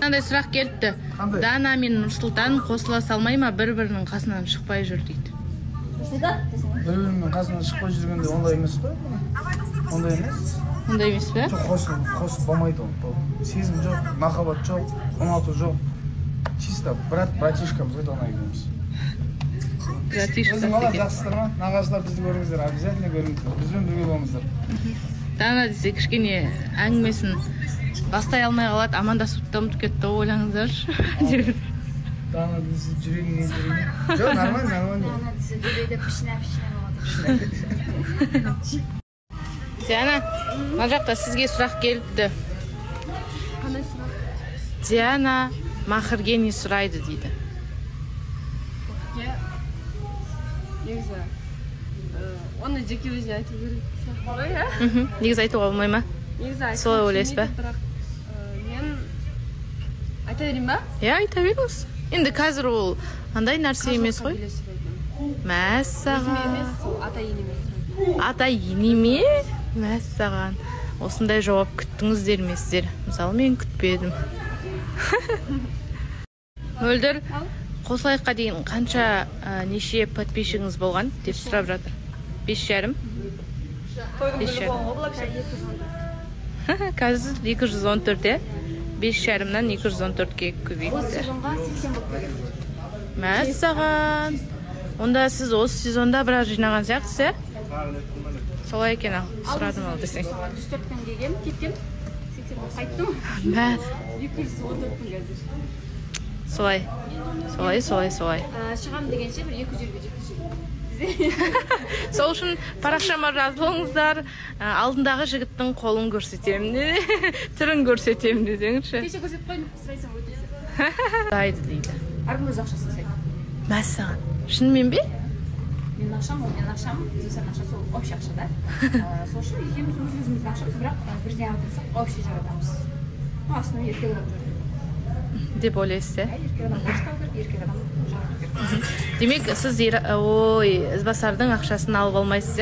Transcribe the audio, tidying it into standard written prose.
Мынандай сұрақ келіпті. Дана мен Нұрсұлтан қосыла салмай ма, бір-бірінің қасынан шықпай жүр дейді. Бір-бірінің қасынан шықпай жүргенде ондай емес қой? Ондай емес? Ондай емес пе? Жоқ, қосып болмайды ол. Сезім жоқ, махаббат жоқ, ұнату жоқ. Чисто братишкамыз ғой Дана екеуміз. Братишка. Өзің алып жақсыздар ма? Нағашылар бізді көріңіздер, обязательно көріңіздер. Бізбен бірге болыңыздар. Дана десе кішкене әңгімесін бастай алмай қалады, амандасып ұмытып кетті, ойлаңыздаршы. Дана десе жүрегіңе жүрегіне. Жоқ, нормально. Дана десе жүрегінде пішіне болады. Диана, мына жақта сізге сұрақ келіпті. Қандай сұрақ? Диана Махырге не сұрайды дейді. Негізі, оны жеке өзіне айту керек сияқты ғой, иә? Негізі айтуға болмай ма? Солай ойлайсыз ба? Мен айта берейін ба? Айта беріңіз. Енді қазір ол андай нәрсе емес қой. Мәссаған. Ата-ене ме? Мәссаған. Осындай жауап күттіңіздер ме сіздер? Мысалы, мен күтпедім. Мөлдір, қосылайыққа дейін қанша неше подписчигіңіз болған деп сұрап жатыр. 5,5? 5,5. Қазір 214, 5,5-нан 214-ке көбейтті. Осы сезонға 80 болып келген. Мәссаған. Онда сіз осы сезонда біраз жинаған сияқтысыз, солай екен ал, сұрадым ал десең. 104 күн келгем, кеттім. 80 болып қайттым. 214 күн қазір. Солай. Шығам дегенше бір 200-ге жеткізем. Сол үшін парақшама жазылыңыздар, алдындағы жігіттің қолын көрсетемін, түрін көрсетемін десеңші. Кеше көрсетіп қойын, сұрайсың өтесі. Дайды дейді. Әркім өз ақшасын сайды. Мәссаған. Шынымен бе? Менің ақшам, ол менің ақшам, Зесердің ақшасы ол общий ақша да. Сол үшін екеуміз өзіміздің ақшамыз, бірақ бірден ағытырсақ общий жаратамыз. Астынан еркек адам жаратамыз. Деп ойлайсыз, Еркек адам қоштау керек, еркек адам жаратамыз керек. Демек, сіз Ізбасардың ақшасын алып алмайсыз,